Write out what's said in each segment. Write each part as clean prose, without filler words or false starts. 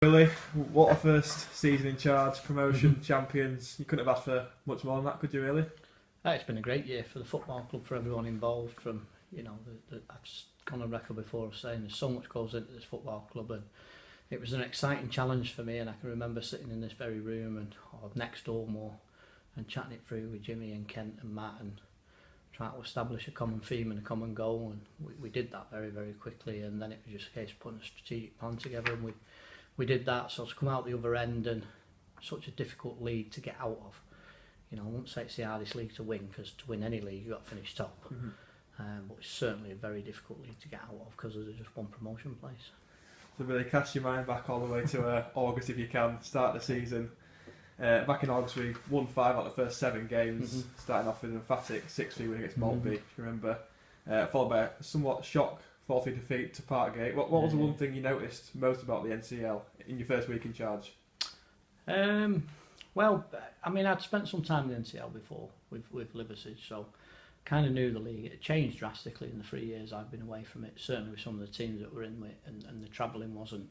Really, what a first season in charge, promotion, champions. You couldn't have asked for much more than that, could you really? It's been a great year for the football club, for everyone involved. From I've gone on record before of saying there's so much goes into this football club, and it was an exciting challenge for me. And I can remember sitting in this very room or next door more, and chatting it through with Jimmy and Kent and Matt, and trying to establish a common theme and a common goal. And we did that very, very quickly. And then it was just a case of putting a strategic plan together, and we did that. So to come out the other end, and such a difficult league to get out of. I won't say it's the hardest league to win, because to win any league you've got to finish top. But it's certainly a very difficult league to get out of, because there's just one promotion place. So really cast your mind back all the way to August if you can, start the season. Back in August we won 5 out of the first 7 games, starting off with an emphatic 6-3 win against Maltby, if you remember. Followed by a somewhat shock 4-3 defeat to Parkgate. What was the one thing you noticed most about the NCL in your first week in charge? Well, I mean, I'd spent some time in the NCL before with Liversedge, so kind of knew the league. It changed drastically in the 3 years I've been away from it, certainly with some of the teams that were in with, and the travelling wasn't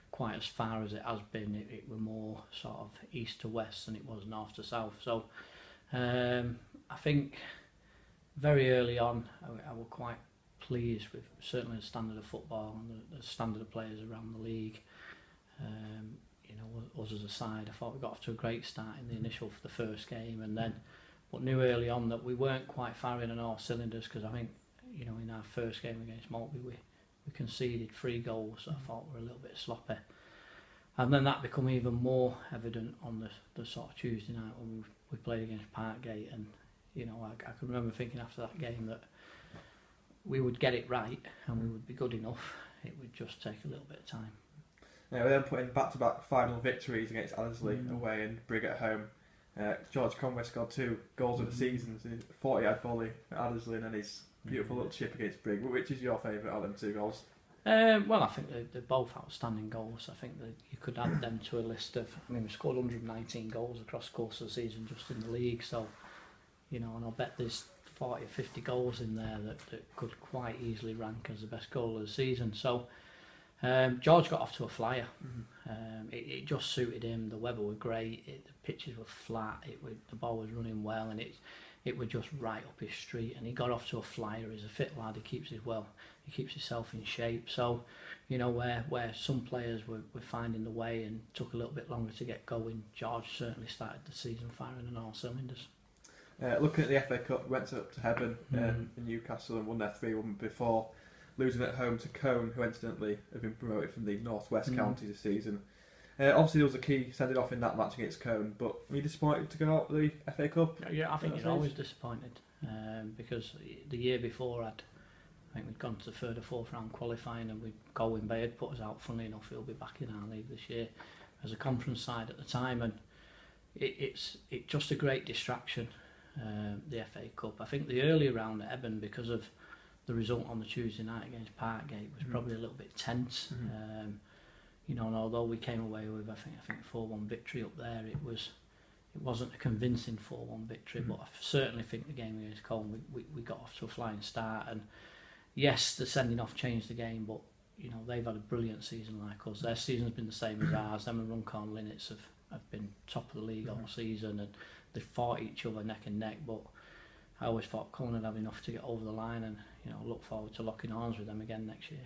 quite as far as it has been. It were more sort of east to west than it was north to south. So I think very early on I was quite pleased with certainly the standard of football and the standard of players around the league. Us as a side, I thought we got off to a great start in the initial for the first game, and then but knew early on that we weren't quite firing on all cylinders, because I think in our first game against Maltby we conceded 3 goals that I thought were a little bit sloppy, and then that became even more evident on the sort of Tuesday night when we played against Parkgate. And I can remember thinking after that game that we would get it right and we would be good enough. It would just take a little bit of time. Yeah, we then put in back-to-back final victories against Addersley away and Brig at home. George Conway scored 2 goals of the season, 40-yard volley at Addersley, and then his beautiful little chip against Brig. Which is your favourite of them 2 goals? Well, I think they're both outstanding goals. I think that you could add them to a list of. I mean, we scored 119 goals across the course of the season just in the league. So, and I'll bet there's 40 or 50 goals in there that could quite easily rank as the best goal of the season. So. George got off to a flyer. It just suited him. The weather was great. The pitches were flat. The ball was running well, and it was just right up his street. And he got off to a flyer. He's a fit lad. He keeps himself in shape. So, where some players were finding the way and took a little bit longer to get going, George certainly started the season firing on all cylinders. Looking at the FA Cup, went up to Hebburn in Newcastle and won their 3-1 before. Losing at home to Cone, who incidentally have been promoted from the North West counties this season. Obviously there was a key sending off in that match against Cone, but were you disappointed to go out of the FA Cup? Yeah, I think you're always disappointed, because the year before I think we'd gone to the 3rd or 4th round qualifying, and Galway Bay had put us out. Funnily enough, he'll be back in our league this year as a conference side at the time, and it's just a great distraction, the FA Cup. I think the earlier round at Hebburn, because of the result on the Tuesday night against Parkgate, was probably a little bit tense. And although we came away with I think a 4-1 victory up there, it wasn't a convincing 4-1 victory. But I certainly think the game against Colne, we got off to a flying start. And yes, the sending off changed the game, but they've had a brilliant season like us. Their season's been the same as ours. Them and Runcorn Linnets have been top of the league all season, and they fought each other neck and neck. But I always thought Colne would have enough to get over the line, and look forward to locking arms with them again next year.